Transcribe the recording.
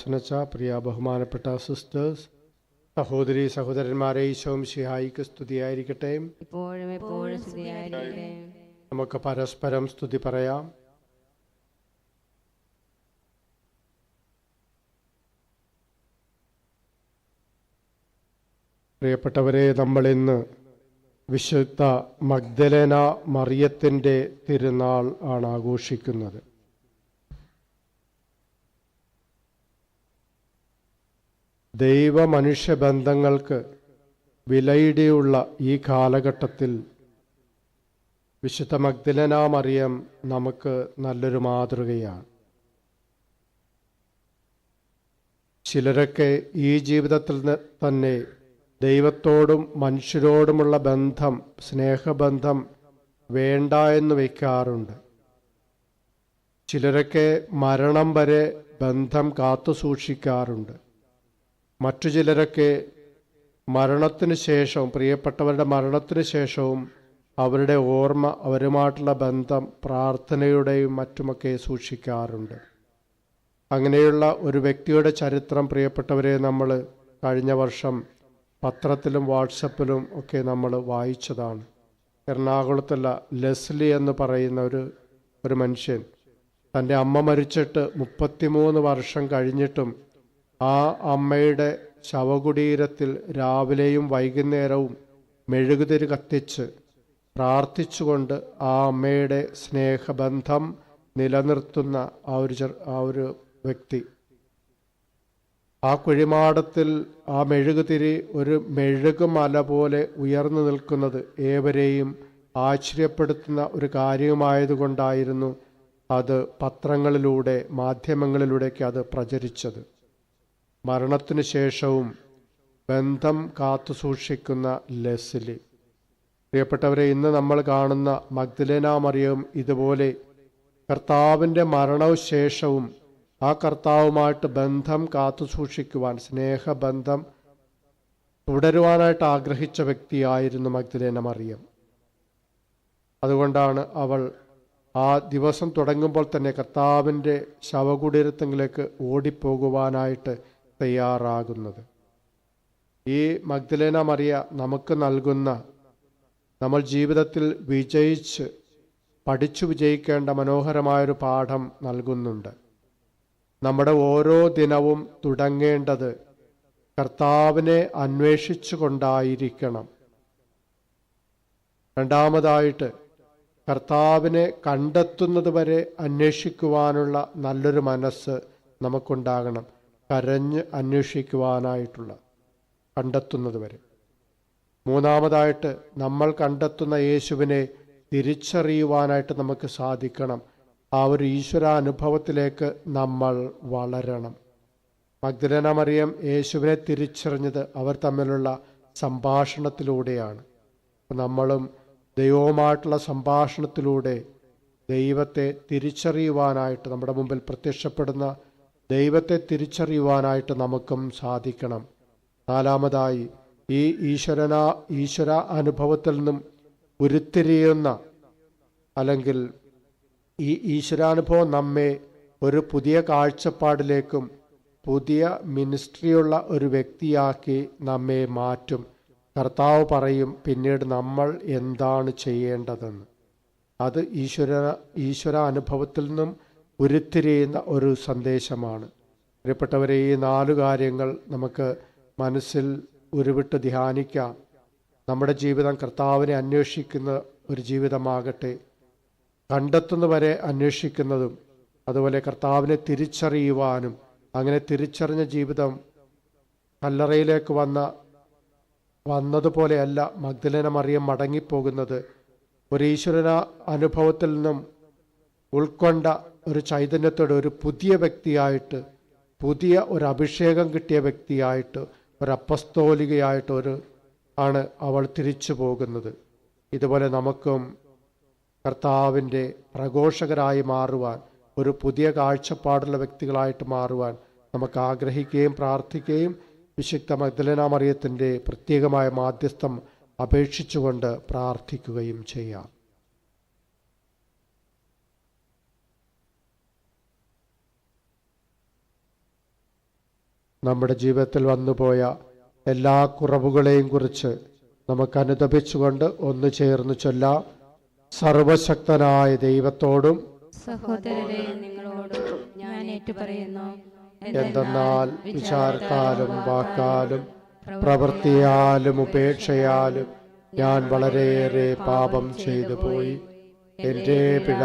പ്രിയ ബഹുമാനപ്പെട്ട സിസ്റ്റേഴ്സ്, സഹോദരി സഹോദരന്മാരെ, ഈശോ മിശിഹായിക്ക് സ്തുതിയായിരിക്കട്ടെ. ഇപ്പോഴും എപ്പോഴും സ്തുതിയായിരിക്കട്ടെ. നമുക്ക് പരസ്പരം സ്തുതി പറയാം. പ്രിയപ്പെട്ടവരെ, നമ്മളിന്ന് വിശുദ്ധ മഗ്ദലേന മറിയത്തിൻ്റെ തിരുനാൾ ആണ് ആഘോഷിക്കുന്നത്. ദൈവ മനുഷ്യ ബന്ധങ്ങൾക്ക് വിലയിടിയുള്ള ഈ കാലഘട്ടത്തിൽ വിശുദ്ധ മഗ്ദലേന മറിയം നമുക്ക് നല്ലൊരു മാതൃകയാണ്. ചിലരൊക്കെ ഈ ജീവിതത്തിൽ തന്നെ ദൈവത്തോടും മനുഷ്യരോടുമുള്ള ബന്ധം, സ്നേഹബന്ധം വേണ്ട എന്ന് വയ്ക്കാറുണ്ട്. ചിലരൊക്കെ മരണം വരെ ബന്ധം കാത്തു സൂക്ഷിക്കാറുണ്ട്. മറ്റു ചിലരൊക്കെ മരണത്തിന് ശേഷവും, പ്രിയപ്പെട്ടവരുടെ മരണത്തിന് ശേഷവും അവരുടെ ഓർമ്മ, അവരുമായിട്ടുള്ള ബന്ധം പ്രാർത്ഥനയുടെയും മറ്റുമൊക്കെ സൂക്ഷിക്കാറുണ്ട്. അങ്ങനെയുള്ള ഒരു വ്യക്തിയുടെ ചരിത്രം പ്രിയപ്പെട്ടവരെ നമ്മൾ കഴിഞ്ഞ വർഷം പത്രത്തിലും വാട്സപ്പിലും ഒക്കെ നമ്മൾ വായിച്ചതാണ്. എറണാകുളത്തുള്ള ലെസ്ലി എന്ന് പറയുന്ന ഒരു മനുഷ്യൻ തൻ്റെ അമ്മ മരിച്ചിട്ട് 33 വർഷം കഴിഞ്ഞിട്ടും ആ അമ്മയുടെ ശവകുടീരത്തിൽ രാവിലെയും വൈകുന്നേരവും മെഴുകുതിരി കത്തിച്ച് പ്രാർത്ഥിച്ചുകൊണ്ട് ആ അമ്മയുടെ സ്നേഹബന്ധം നിലനിർത്തുന്ന ആ ഒരു വ്യക്തി. ആ കുഴിമാടത്തിൽ ആ മെഴുകുതിരി ഒരു മെഴുകുമല പോലെ ഉയർന്നു നിൽക്കുന്നത് ഏവരെയും ആശ്ചര്യപ്പെടുത്തുന്ന ഒരു കാര്യമായതുകൊണ്ടായിരുന്നു അത് പത്രങ്ങളിലൂടെ, മാധ്യമങ്ങളിലൂടെയൊക്കെ അത് പ്രചരിച്ചത്. മരണത്തിനു ശേഷവും ബന്ധം കാത്തു സൂക്ഷിക്കുന്ന ലെസ്ലി. പ്രിയപ്പെട്ടവരെ, ഇന്ന് നമ്മൾ കാണുന്ന മഗ്ദലേന മറിയം ഇതുപോലെ കർത്താവിൻ്റെ മരണശേഷവും ആ കർത്താവുമായിട്ട് ബന്ധം കാത്തു സൂക്ഷിക്കുവാൻ, സ്നേഹബന്ധം തുടരുവാനായിട്ട് ആഗ്രഹിച്ച വ്യക്തിയായിരുന്നു മഗ്ദലേന മറിയം. അതുകൊണ്ടാണ് അവൾ ആ ദിവസം തുടങ്ങുമ്പോൾ തന്നെ കർത്താവിൻ്റെ ശവകുടീരത്തിലേക്ക് ഓടിപ്പോകുവാനായിട്ട് തയ്യാറാകുന്നത്. ഈ മഗ്ദലേന മറിയ നമുക്ക് നൽകുന്ന, നമ്മൾ ജീവിതത്തിൽ പഠിച്ചു വിജയിക്കേണ്ട മനോഹരമായൊരു പാഠം നൽകുന്നുണ്ട്. നമ്മുടെ ഓരോ ദിനവും തുടങ്ങേണ്ടത് കർത്താവിനെ അന്വേഷിച്ചു കൊണ്ടായിരിക്കണം. രണ്ടാമതായിട്ട്, കർത്താവിനെ കണ്ടെത്തുന്നത് വരെ അന്വേഷിക്കുവാനുള്ള നല്ലൊരു മനസ്സ് നമുക്കുണ്ടാകണം. കരഞ്ഞ് അന്വേഷിക്കുവാനായിട്ടുള്ള, കണ്ടെത്തുന്നത് വരെ. മൂന്നാമതായിട്ട്, നമ്മൾ കണ്ടെത്തുന്ന യേശുവിനെ തിരിച്ചറിയുവാനായിട്ട് നമുക്ക് സാധിക്കണം. ആ ഒരു ഈശ്വരാനുഭവത്തിലേക്ക് നമ്മൾ വളരണം. മഗ്ദലേന മറിയം യേശുവിനെ തിരിച്ചറിഞ്ഞത് അവർ തമ്മിലുള്ള സംഭാഷണത്തിലൂടെയാണ്. നമ്മളും ദൈവവുമായിട്ടുള്ള സംഭാഷണത്തിലൂടെ ദൈവത്തെ തിരിച്ചറിയുവാനായിട്ട്, നമ്മുടെ മുമ്പിൽ പ്രത്യക്ഷപ്പെടുന്ന ദൈവത്തെ തിരിച്ചറിയുവാനായിട്ട് നമുക്കും സാധിക്കണം. നാലാമതായി, ഈ ഈശ്വര അനുഭവത്തിൽ നിന്നും ഉരുത്തിരിയുന്ന, അല്ലെങ്കിൽ ഈ ഈശ്വരാനുഭവം നമ്മെ ഒരു പുതിയ കാഴ്ചപ്പാടിലേക്കും പുതിയ മിനിസ്ട്രിയുള്ള ഒരു വ്യക്തിയാക്കി നമ്മെ മാറ്റും. കർത്താവ് പറയും പിന്നീട് നമ്മൾ എന്താണ് ചെയ്യേണ്ടതെന്ന്. അത് ഈശ്വര അനുഭവത്തിൽ നിന്നും ഉരുത്തിരിയുന്ന ഒരു സന്ദേശമാണ്. പ്രിയപ്പെട്ടവരെ, ഈ 4 കാര്യങ്ങൾ നമുക്ക് മനസ്സിൽ ഉരുവിട്ട് ധ്യാനിക്കാം. നമ്മുടെ ജീവിതം കർത്താവിനെ അന്വേഷിക്കുന്ന ഒരു ജീവിതമാകട്ടെ. കണ്ടെത്തുന്നവരെ അന്വേഷിക്കുന്നതും, അതുപോലെ കർത്താവിനെ തിരിച്ചറിയുവാനും, അങ്ങനെ തിരിച്ചറിഞ്ഞ ജീവിതം കല്ലറയിലേക്ക് വന്നതുപോലെയല്ല മഗ്ദലേന മറിയം മടങ്ങിപ്പോകുന്നത്. ഒരു ഈശ്വര അനുഭവത്തിൽ നിന്നും ഉൾക്കൊണ്ട ഒരു ചൈതന്യത്തോടെ ഒരു പുതിയ വ്യക്തിയായിട്ട്, പുതിയ ഒരു അഭിഷേകം കിട്ടിയ വ്യക്തിയായിട്ട്, ഒരു അപ്പസ്തോലികയായിട്ട് ആണ് അവൾ തിരിച്ചു പോകുന്നത്. ഇതുപോലെ നമുക്കും കർത്താവിൻ്റെ പ്രഘോഷകരായി മാറുവാൻ, ഒരു പുതിയ കാഴ്ചപ്പാടുള്ള വ്യക്തികളായിട്ട് മാറുവാൻ നമുക്ക് ആഗ്രഹിക്കുകയും പ്രാർത്ഥിക്കുകയും വിശുദ്ധ മഗ്ദലേന മറിയത്തിൻ്റെ പ്രത്യേകമായ മാധ്യസ്ഥം അപേക്ഷിച്ചുകൊണ്ട് പ്രാർത്ഥിക്കുകയും ചെയ്യാം. നമ്മുടെ ജീവിതത്തിൽ വന്നുപോയ എല്ലാ കുറവുകളെയും കുറിച്ച് നമുക്ക് അനുതപിച്ചുകൊണ്ട് ഒന്ന് ചേർന്ന് ചൊല്ലാം. സർവശക്തനായ ദൈവത്തോടും സഹോദരരെ നിങ്ങളോടും ഞാൻ ഏറ്റുപറയുന്നു. എന്തെന്നാൽ വിചാരത്താലും വാക്കാലും പ്രവൃത്തിയാലും ഉപേക്ഷയാലും ഞാൻ വളരെയേറെ പാപം ചെയ്തു പോയി. എൻ്റെ പിഴ